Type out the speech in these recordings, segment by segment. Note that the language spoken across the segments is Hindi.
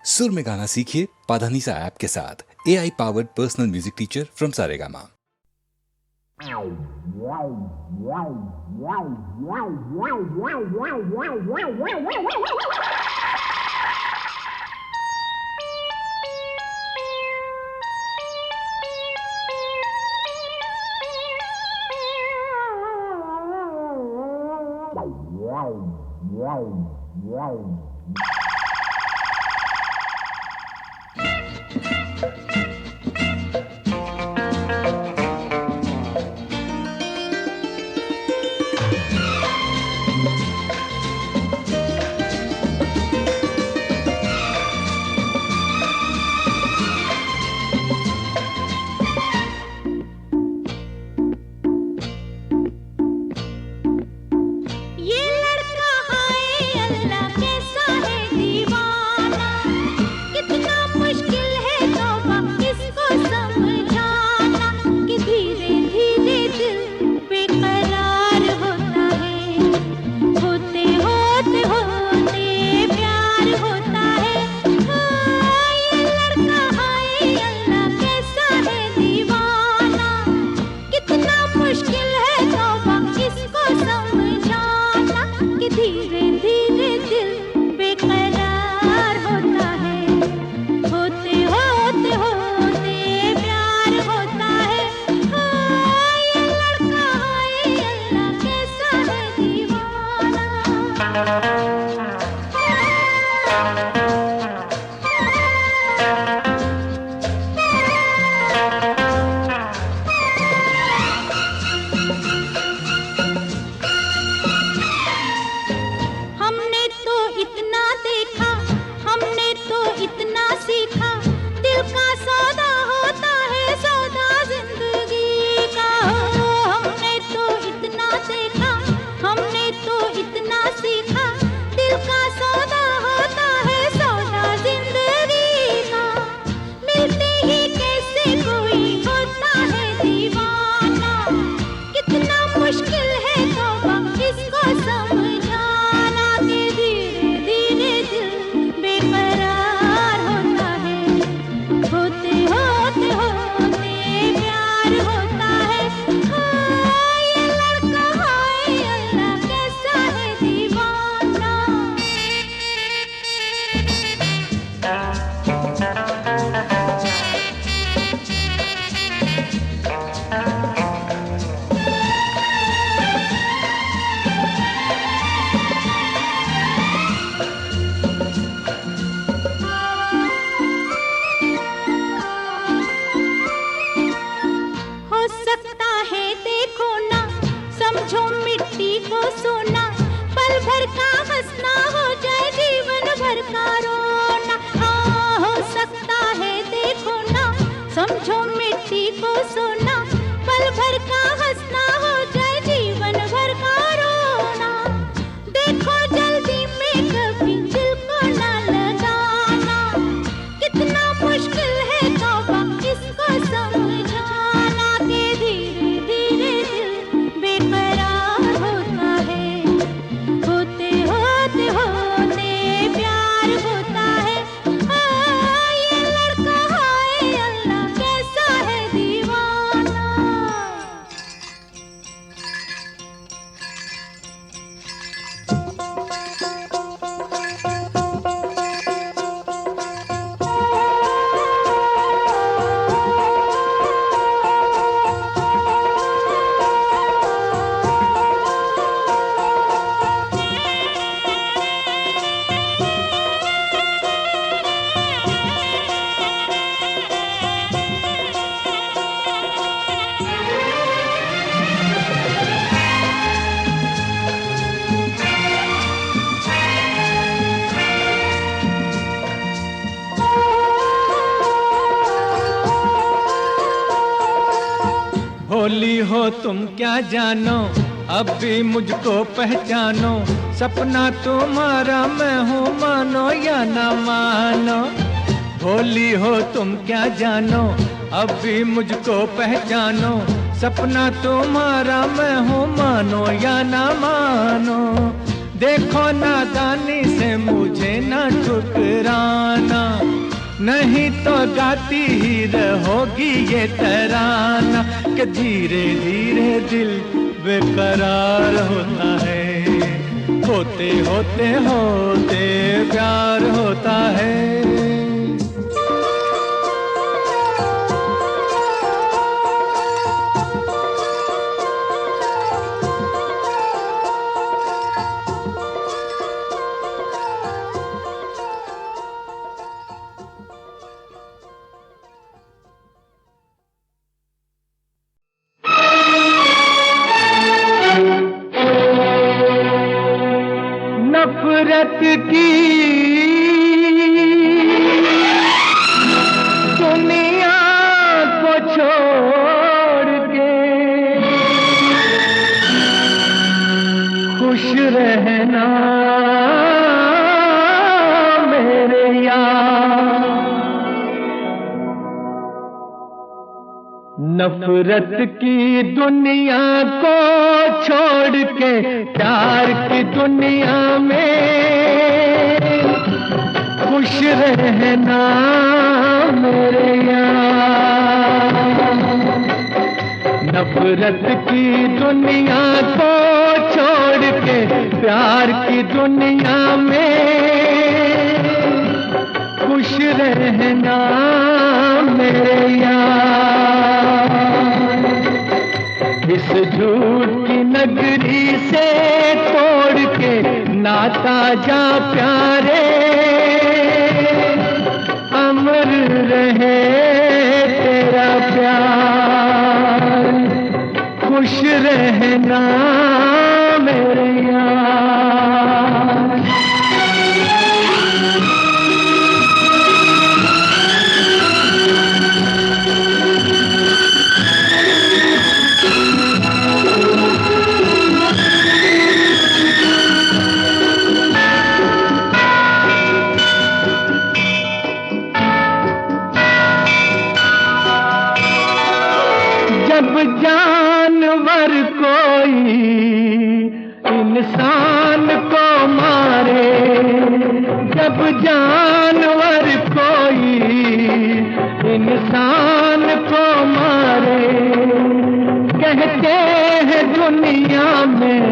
सुर में गाना सीखिए पाधानीसा ऐप के साथ। AI powered personal music teacher from Saregama. भोली हो तुम क्या जानो, अब भी मुझको पहचानो। सपना तुम्हारा मैं हूँ, मानो या ना मानो। भोली हो तुम क्या जानो, अब भी मुझको पहचानो। सपना तुम्हारा मैं हूँ, मानो या ना मानो। देखो नादानी से मुझे ना ठुकराना, नहीं तो गाती ही रहोगी ये तराना कि धीरे धीरे दिल बेकरार होता है, होते होते होते प्यार होता है। नफरत की दुनिया को छोड़ के खुश रहना मेरे यार, नफरत की दुनिया को छोड़ के प्यार की दुनिया में खुश रहना मेरे यार। नफरत की दुनिया को छोड़ के प्यार की दुनिया में खुश रहना मेरे यार। इस झूठ की नगरी से तोड़ के नाता जा प्यारे, अमर रहे तेरा प्यार, खुश रहना मेरे यार। जब जानवर कोई इंसान को मारे, जब जानवर कोई इंसान को मारे, कहते हैं दुनिया में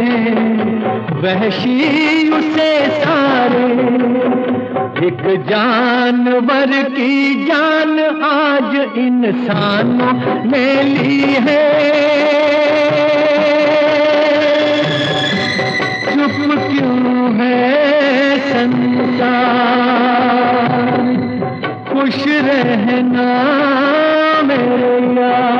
वहशी उसे सारे। एक जानवर की जान आज इंसानों ने ली है, चुप क्यों है संसार, खुश रहना मेरे यार।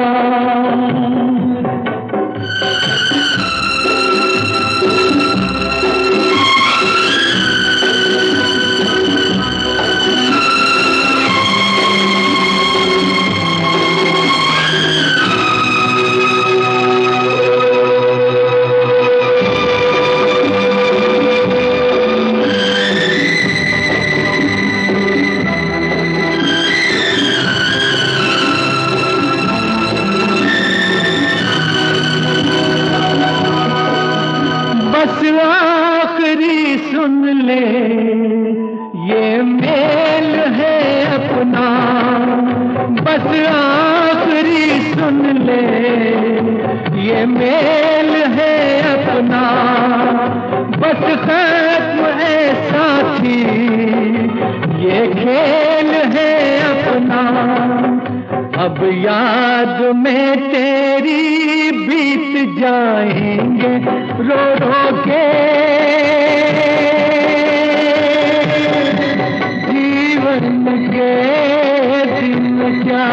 बस आखिरी सुन ले ये मेल है अपना, बस आखिरी सुन ले ये मेल है अपना, बस खत्म है साथी ये खेल है अपना। अब याद में तेरी बीत जाएंगे रो रो के, जीवन के दिन क्या।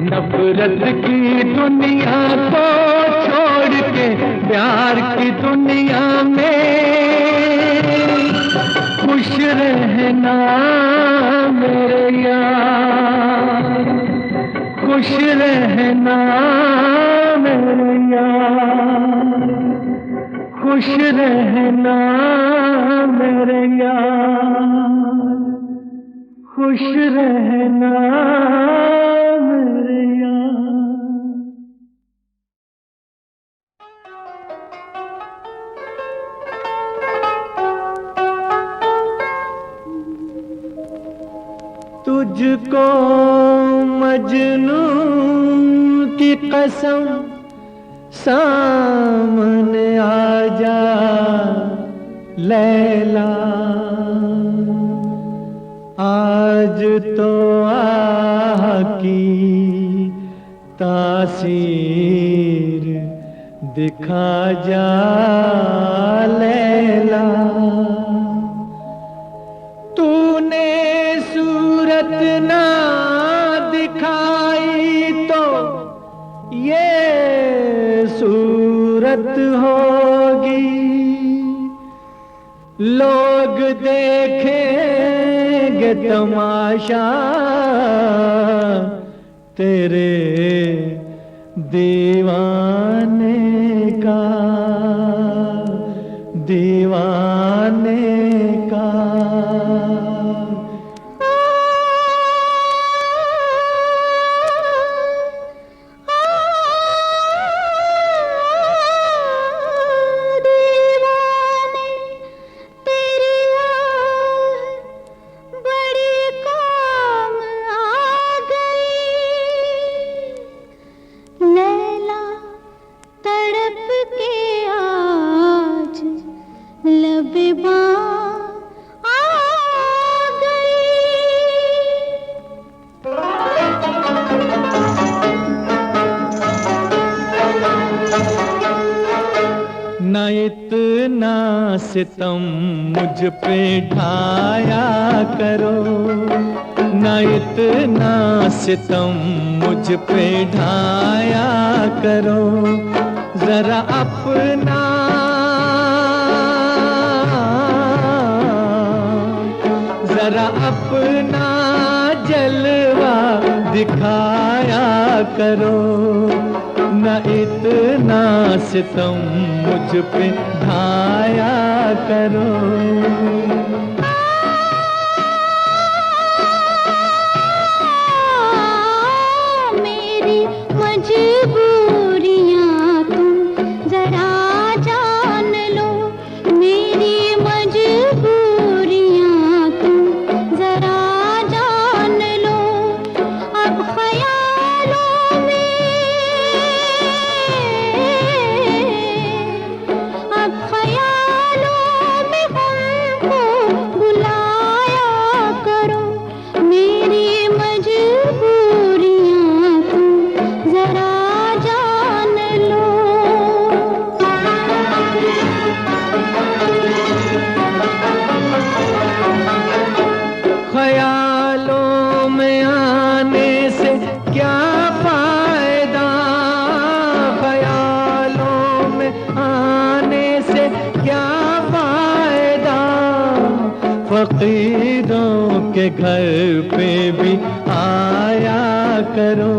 नफरत की दुनिया को छोड़ के प्यार की दुनिया में खुश रहना मेरे यार, खुश रहना मेरे यार, खुश रहना मेरे यार, खुश रहना मेरे यार। तुझको मजनू की कसम सामने आ जा लैला, आज तो आह की तासीर दिखा जा लैला। तूने सूरत ना दिखाई तो ये सूरत होगी, लोग देखेंगे तमाशा तेरे दीवाने का, दीवाने का। न इतना सितम मुझ पे ढाया करो, न इतना सितम मुझ पे ढाया करो, जरा अपना जलवा दिखाया करो। न इतना सितम मुझ पे ढाया करो। मेरी मजबूरियां तुम जरा जान लो, मेरी मजबूरियां तुम जरा जान लो। अब ख्यालों में हमको बुलाया करो, मेरी मजबूरियां तुम जरा जान लो। ख्यालों में आने से क्या फायदा, ख्यालों में आने से क्या फायदा, फकीरों के घर पे भी आया करो।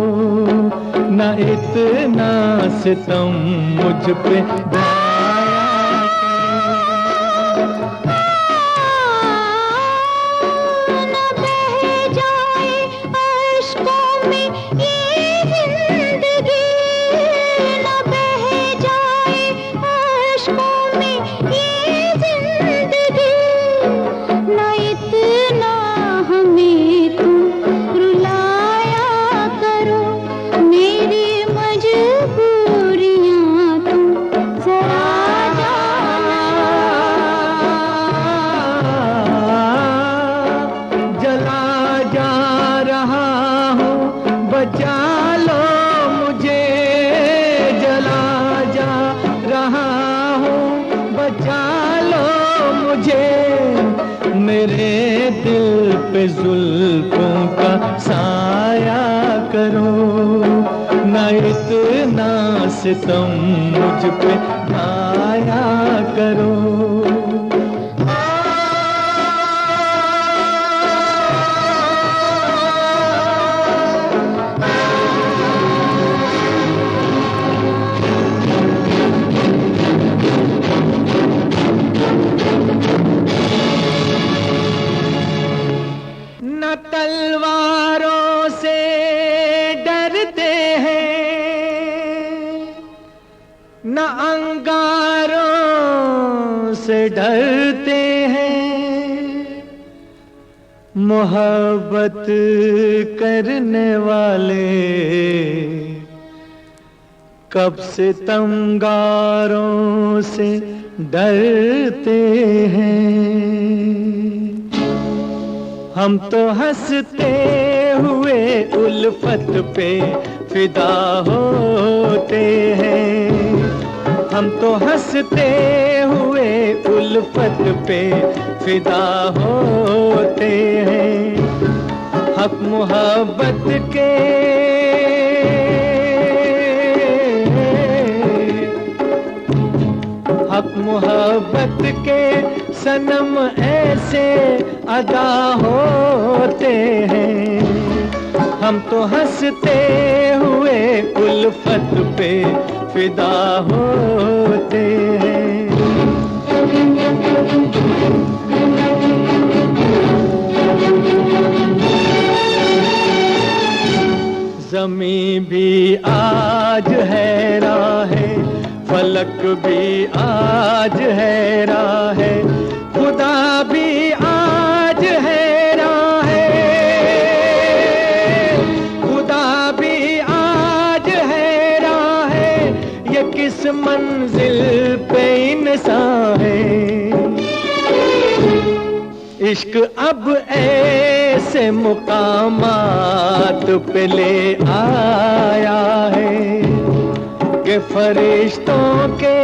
न इतना सितम मुझ पे ढाया करो। न बह जाए अश्कों में ये जिंदगी, न बह जाए अश्कों में ये जिंदगी। न इतना हमें तुम रुलाया करो, मेरी मजबूरियां तुम जरा जला जा रहा हूँ, बचा लो मुझे, जला जा रहा हूँ, बचा लो मुझे। मेरे दिल पे जुल्फों का साया करो, न इतना सितम मुझ पे ढाया करो। न तलवारों से डरते हैं, न अंगारों से मोहब्बत करने वाले कब से तमगारों से डरते हैं। हम तो हंसते हुए उल्फत पे फिदा होते हैं। हम तो हंसते हुए उल्फत पे फिदा होते हैं। हक मोहब्बत के हक मोहब्बत के सनम ऐसे अदा होते हैं। हम तो हंसते हुए उल्फत पे फिदा होते हैं। ज़मीं भी आज हैरान है, फलक भी आज हैरान है, खुदा भी आज हैरान है, खुदा भी आज हैरान है, ये किस मंजिल पे इंसान है। इश्क अब ऐसे मुकामात पे ले आया है कि फरिश्तों के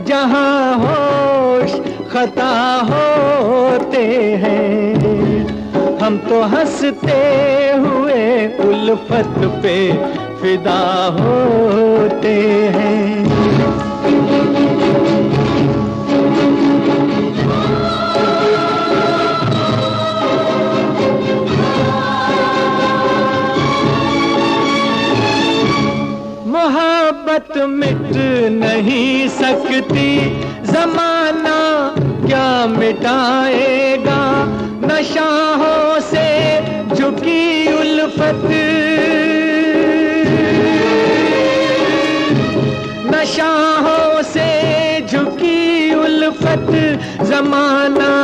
जहां होश खता होते हैं। हम तो हंसते हुए उल्फत पे फिदा होते हैं। मोहब्बत मिट नहीं सकती, ज़माना क्या मिटाएगा। नशाहों से झुकी उल्फत, नशाहों से झुकी उल्फत, ज़माना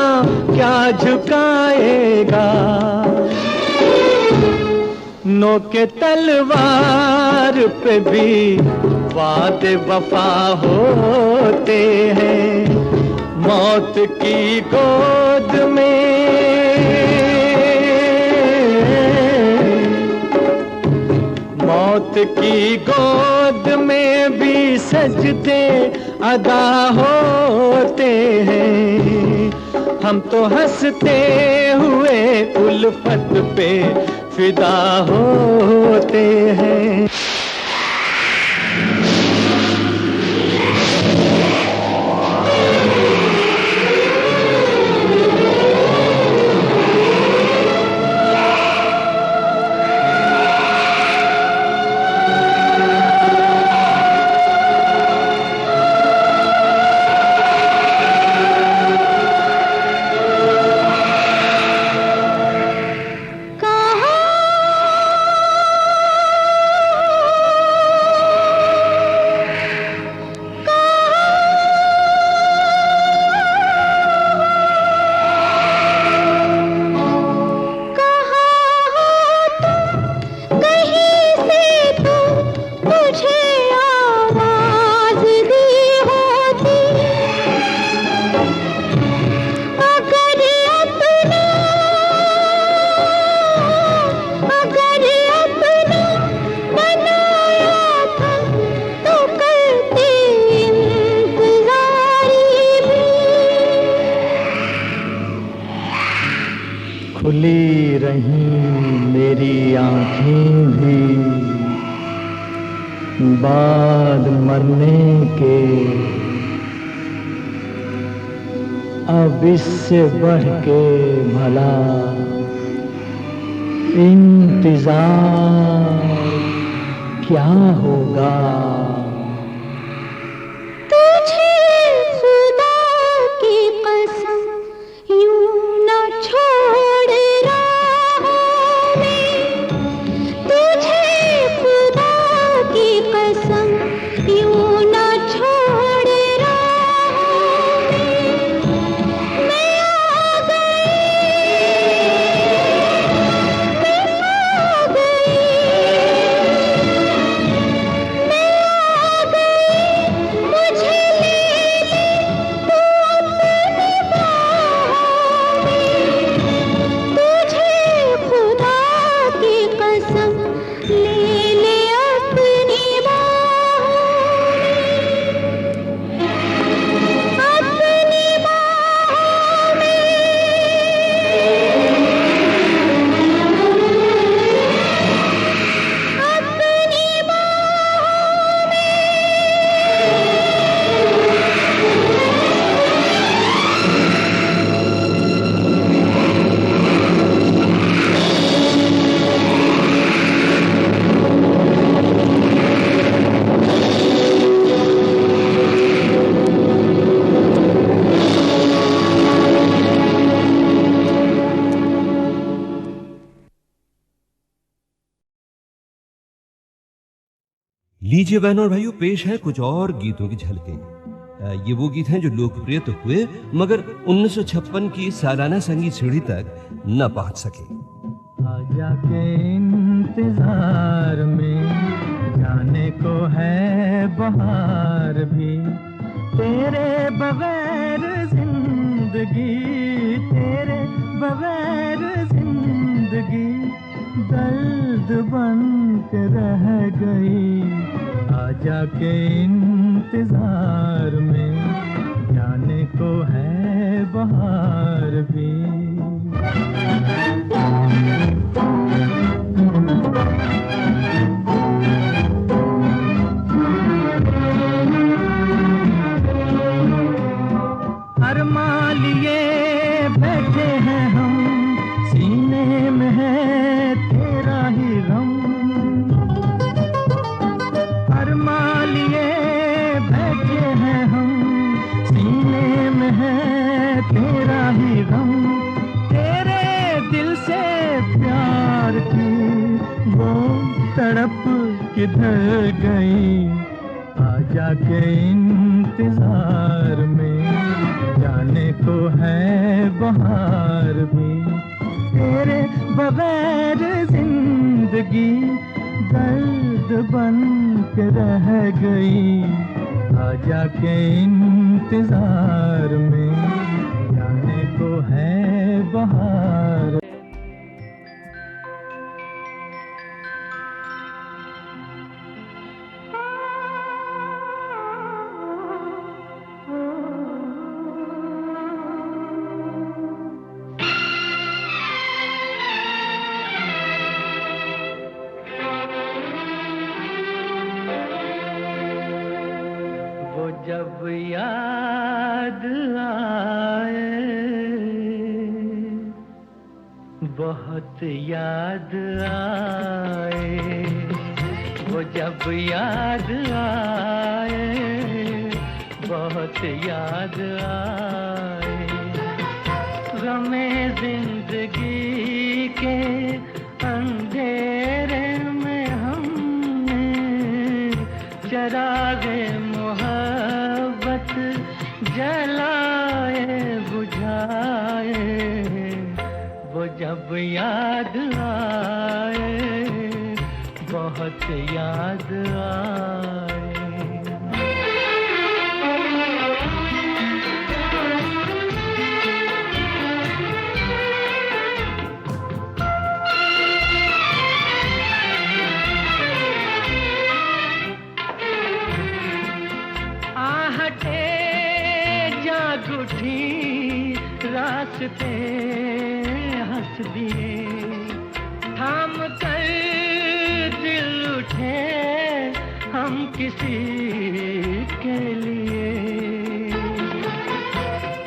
क्या झुकाएगा। नोके तलवार पे भी वादे वफा होते हैं। मौत की गोद में, मौत की गोद में भी सजदे अदा होते हैं। हम तो हंसते हुए उल्फत पे फिदा होते हैं। खुली रहीं मेरी आँखें भी बाद मरने के, अब इससे बढ़ के भला इंतजार क्या होगा। यूं लीजिए बहनों और भाइयों, पेश है कुछ और गीतों की झलकें। ये वो गीत हैं जो लोकप्रिय तो हुए मगर 1956 की सालाना संगीत सीढ़ी तक न पहुंच सके। आजा के इंतजार में जाने को है बहार भी, तेरे बगैर जिंदगी, तेरे बगैर जिंदगी दर्द बन के रह गई। आजा के इंतजार में जाने को है बहार भी। अरमान लिए बैठे हैं हम, सीने में है तेरा ही गम। अरमान लिए बैठे हैं हम, सीने में है तेरा ही गम। तेरे दिल से प्यार की वो तड़प किधर गई। आजा के इंतजार में जाने को है बहार भी, तेरे बगैर जिंदगी दर्द बन के रह गई। आजा के इंतजार में जाने को है बहार। जब याद आए, बहुत याद आए, वो जब याद आए, बहुत याद आए। गमे जिंदगी के अंधेरे में हमने चरागे जलाए बुझाए। वो जब याद आए, बहुत याद आए। रास्ते हंस दिए, थाम कर दिल उठे हम किसी के लिए।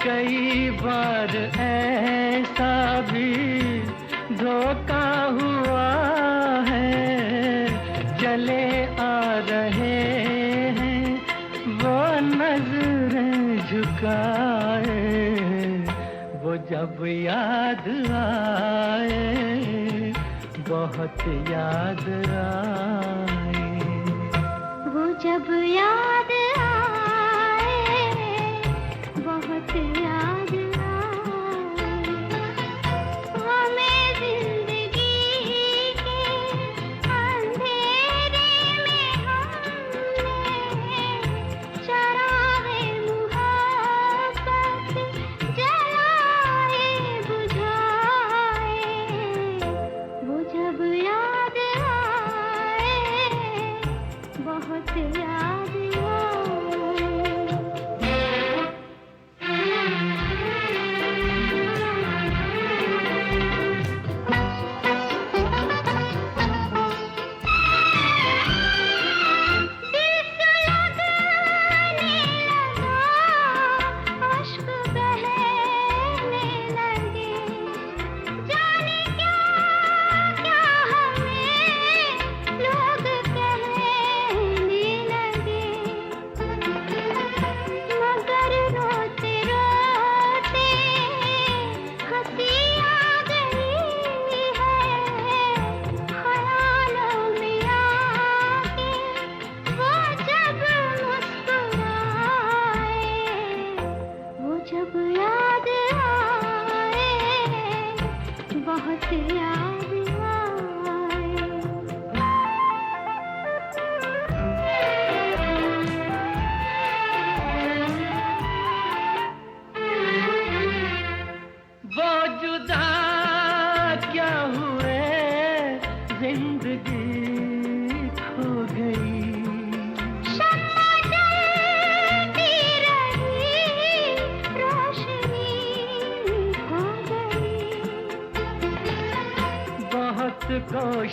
कई बार ऐसा भी धोखा हुआ है, चले आ रहे हैं वो नजरें झुकाए। वो जब याद आए, बहुत याद आए। वो जब याद आए, बहुत याद आए। हमें जिंदगी के अंधेरे में हमने चरागे मुहब्बत जलाए बुझाए। वो जब याद आए, बहुत याद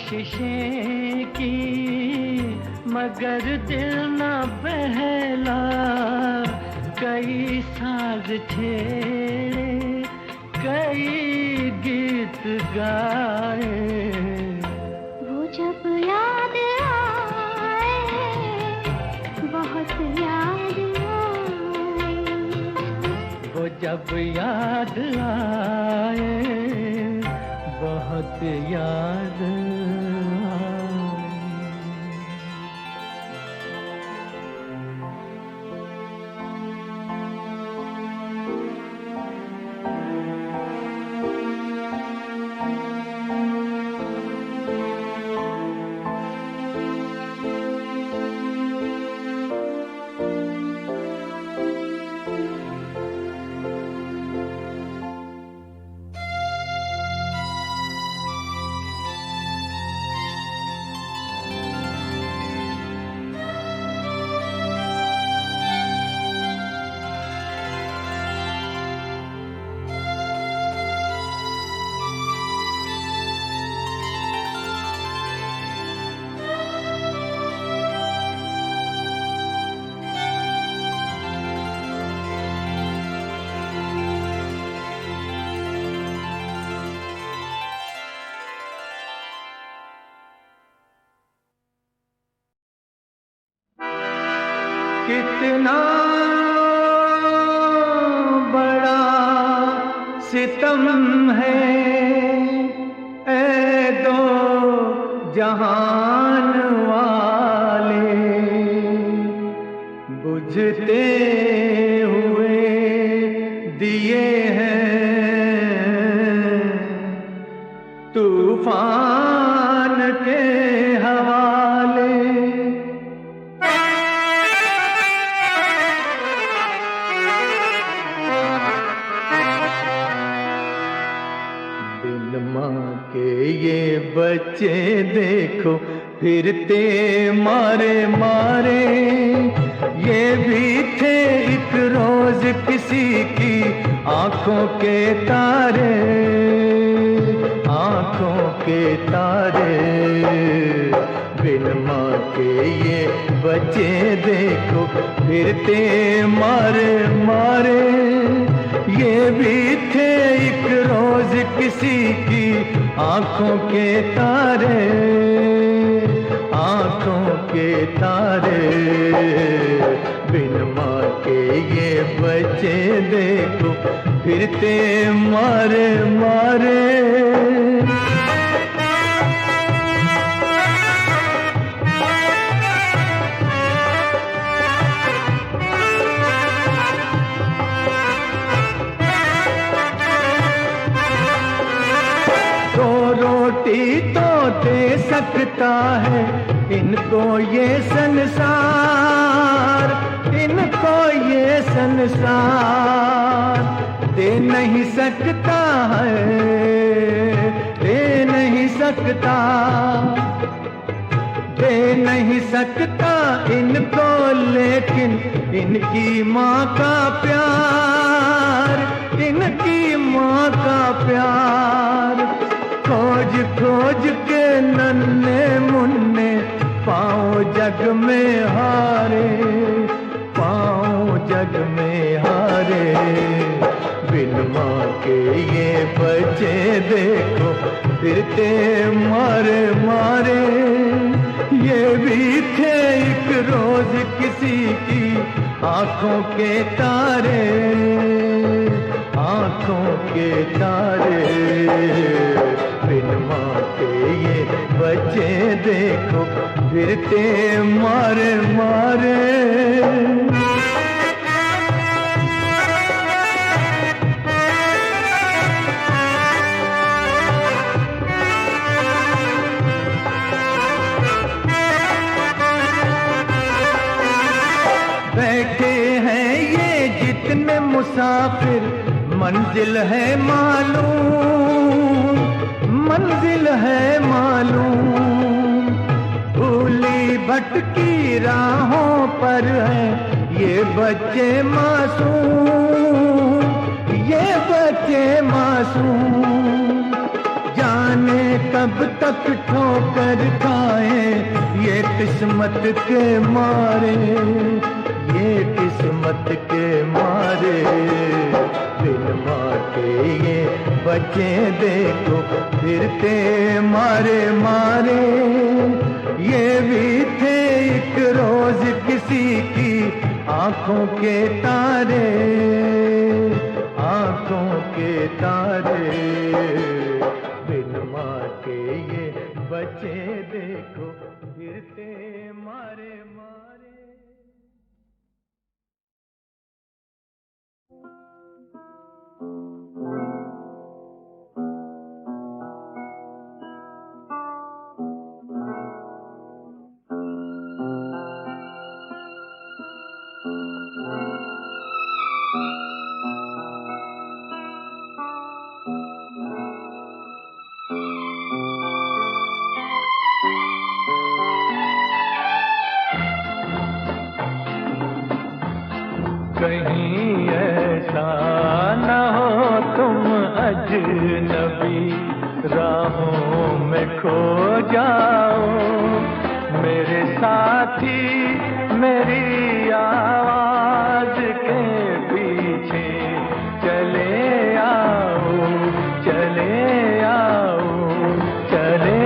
कोशिशें की मगर दिल न बहला, कई साज छेड़े कई गीत गाए। वो जब याद आए, बहुत याद आए। वो जब याद आए, बहुत याद आए। कितना बड़ा सितम है ऐ दो जहान वाले, बुझते हुए दिए हैं तूफान के हवाले। ये बच्चे देखो फिरते मारे मारे, ये भी थे एक रोज किसी की आंखों के तारे, आंखों के तारे। बिन माँ के ये बच्चे देखो फिरते मारे मारे, ये भी थे एक रोज किसी की आंखों के तारे, आंखों के तारे। बिन माँ के ये बच्चे देखो फिरते मारे मारे। रोटी तो दे सकता है इनको ये संसार, इनको ये संसार दे नहीं सकता है, दे नहीं सकता, दे नहीं सकता इनको, लेकिन इनकी माँ का प्यार, इनकी माँ का प्यार खोज खोज के नन्हे मुन्ने पाँव जग में हारे, पाँव जग में हारे। बिन माँ के ये बच्चे देखो फिरते मारे मारे, ये भी थे एक रोज किसी की आंखों के तारे, आंखों के तारे। बिन माँ के ये बच्चे देखो फिरते मारे मारे। बैठे हैं ये जितने मुसाफिर, मंजिल है मालूम, मंजिल है मालूम। भूली भटकी राहों पर है ये बच्चे मासूम, ये बच्चे मासूम। जान जाने कब तक ठोकर खाए ये किस्मत के मारे, ये किस्मत के मारे। बिन माँ के ये बच्चे देखो फिरते मारे मारे। ये भी थे एक रोज किसी की आंखों के तारे, आंखों के तारे। बिन माँ के ये बच्चे देखो फिरते मारे मारे। कहीं ऐसा न हो तुम अजनबी राहों में खो जाओ। मेरे साथी मेरी आवाज के पीछे चले आओ, चले आओ, चले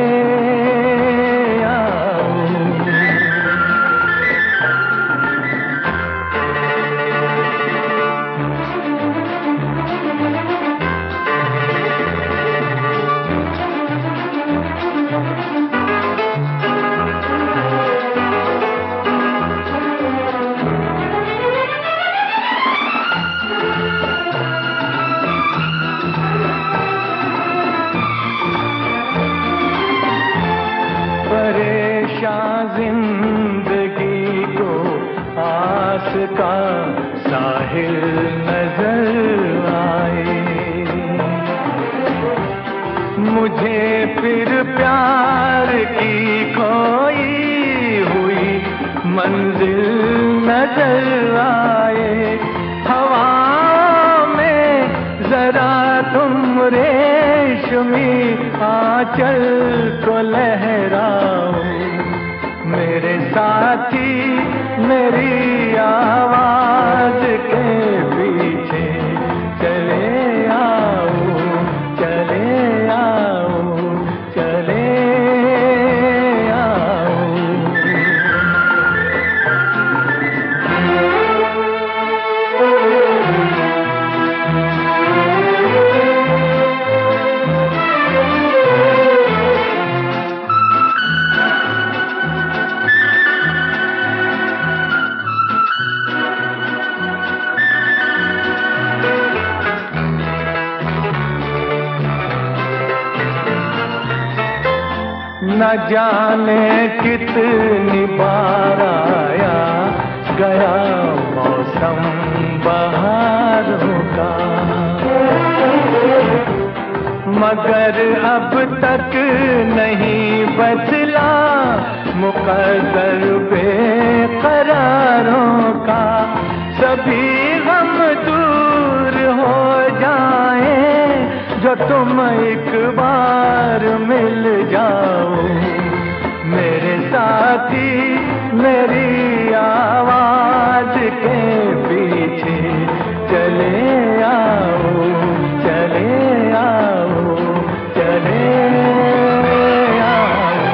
जिंदगी को आस का साहिल नजर आए। मुझे फिर प्यार की खोई हुई मंजिल नजर आए। हवा में जरा तुम रेशमी आंचल को लहराओ। मेरे साथी मेरी आवाज के पीछे चले आओ, चले आओ, चले आओ। न जाने कितनी बार आया गया मौसम बहारों का, मगर अब तक नहीं बदला मुकद्दर बेकरारों का। सभी गम दूर हो जाए जो तुम एक बार मिल जाओ। मेरे साथी मेरी आवाज के पीछे चले आओ, चले आओ, चले आओ।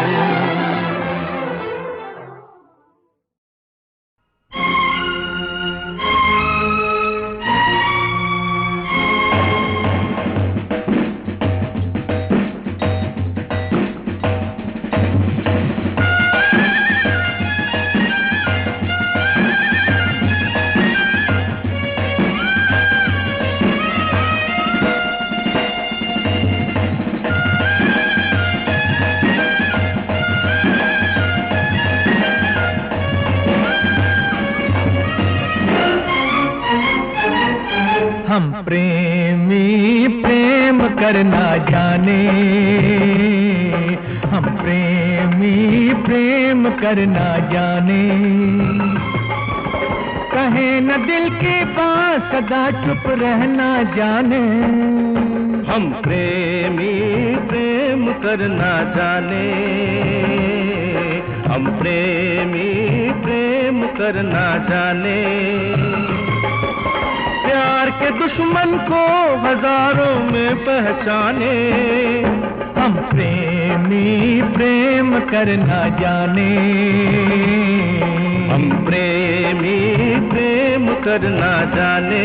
हम प्रेमी प्रेम करना जाने, हम प्रेमी प्रेम करना जाने। कहे न दिल की बात सदा चुप रहना जाने। हम प्रेमी प्रेम करना जाने, हम प्रेमी प्रेम करना जाने। प्यार के दुश्मन को हजारों में पहचाने, हम प्रेमी प्रेम करना जाने, हम प्रेमी प्रेम करना जाने।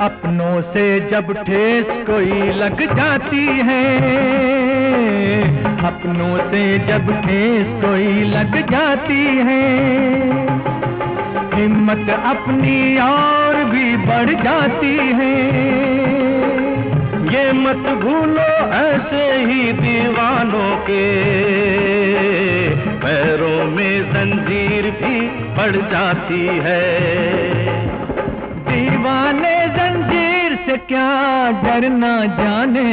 अपनों से जब ठेस कोई लग जाती है, अपनों से जब ठेस कोई लग जाती है, हिम्मत अपनी और भी बढ़ जाती है। ये मत भूलो ऐसे ही दीवानों के पैरों में जंजीर भी पड़ जाती है। दीवाने जंजीर से क्या डरना जाने,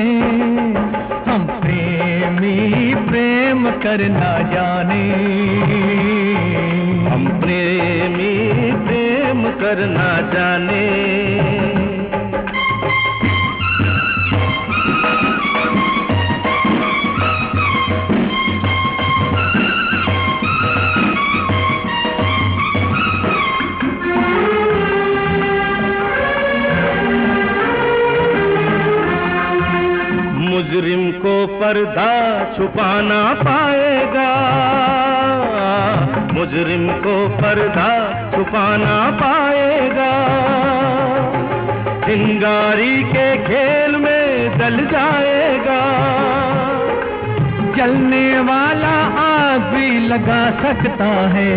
हम प्रेमी प्रेम करना जाने, हम प्रेमी प्रेम करना जाने। मुजरिम को पर्दा छुपाना पाएगा, मुजरिम को पर्दा छुपाना पाएगा। चिंगारी के खेल में जल जाएगा, जलने वाला आग भी लगा सकता है,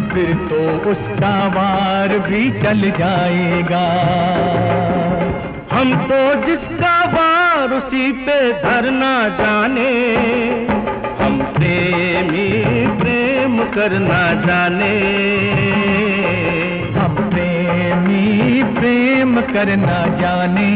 फिर तो उसका वार भी चल जाएगा। हम तो जिसका वार उसी पे धरना जाने, हम प्रेमी प्रेम करना जाने, हम प्रेमी प्रेम करना जाने।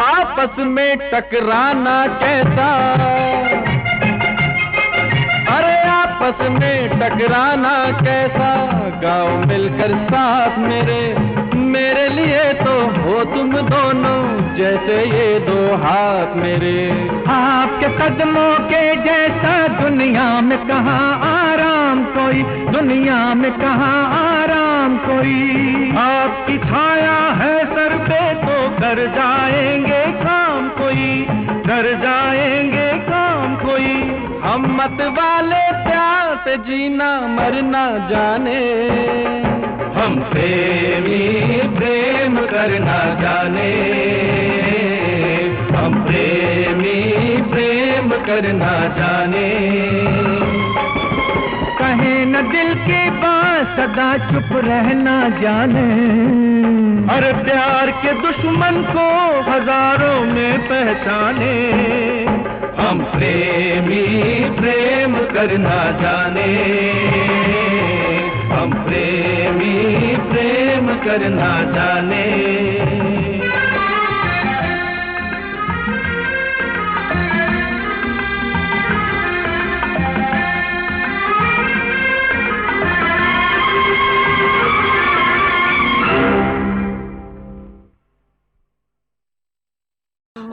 आपस में टकराना कैसा, अरे आपस में टकराना कैसा, गाँव मिलकर साथ मेरे लिए तो हो तुम दोनों जैसे ये दो हाथ मेरे। आपके कदमों के जैसा दुनिया में कहाँ आराम कोई, दुनिया में कहाँ आराम कोई। आपकी छाया है सर पे तो कर जाएंगे काम कोई, कर जाएंगे काम कोई। हम मत वाले प्यार से जीना मरना जाने, हम प्रेमी प्रेम करना जाने, हम प्रेमी प्रेम करना जाने। कहे न दिल की बात सदा चुप रहना जाने, हर प्यार के दुश्मन को हजारों में पहचाने। हम प्रेमी प्रेम करना जाने, हम प्रेमी प्रेम करना जाने।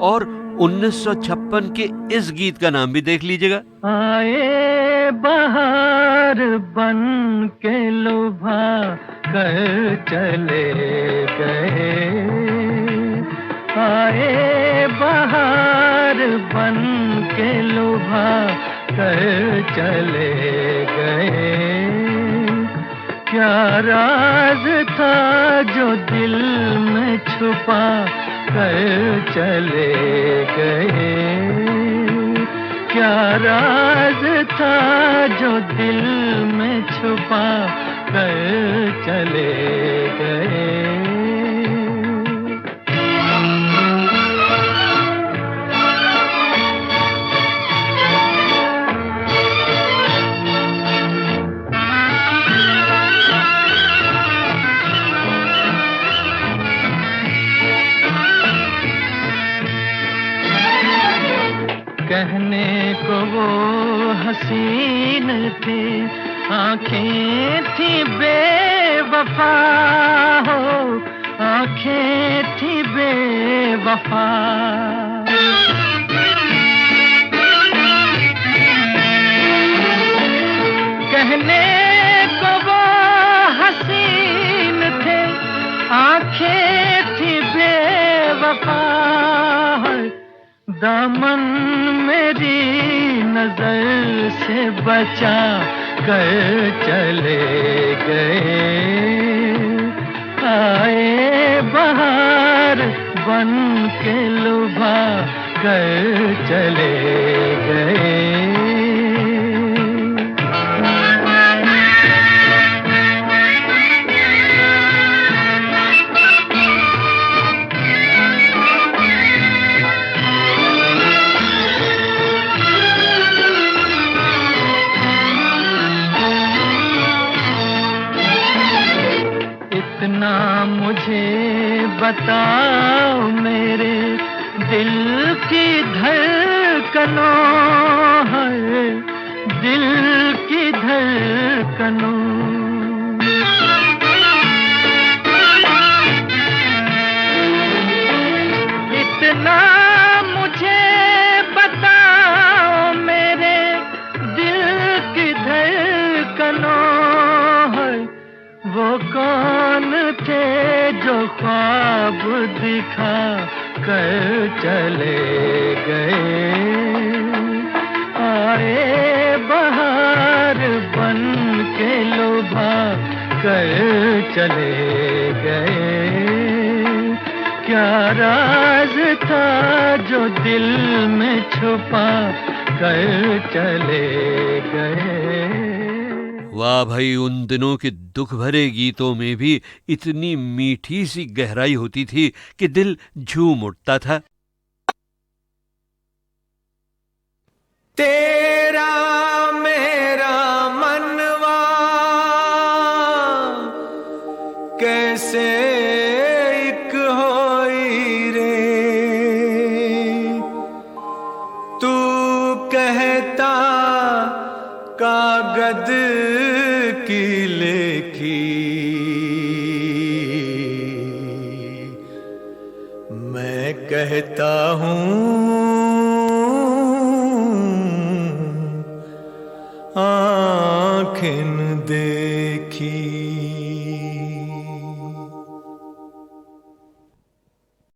और 1956 के इस गीत का नाम भी देख लीजिएगा। आए बहार बन के लुभा कर चले गए, आए बहार बन के लुभा कर चले गए। क्या राज था जो दिल में छुपा कर चले गए, क्या राज था जो दिल में छुपा कर चले गए। कहने को वो हसीन थे, आँखें थी बेवफा हो, आँखें थी बेवफा। कहने को वो हसीन थे, आँखें थी बेवफा। दामन मेरी नजर से बचा कर चले गए, आए बहार बन के लुभा कर चले गए। इतना मुझे बताओ मेरे दिल की धड़कनों है, दिल की धड़कनों। इतना मुझे बताओ मेरे दिल की धड़कनों है, वो कौन थे जो ख्वाब दिखा कर चले गए, आए बहार बन के लुभा कर चले गए। क्या राज था जो दिल में छुपा कर चले गए। वाह भाई, उन दिनों के दुख भरे गीतों में भी इतनी मीठी सी गहराई होती थी कि दिल झूम उठता था। तेरा मेरा मनवा कैसे एक होई रे, तू कहता कागद की लेखी, मैं कहता हूँ आँखें देखी।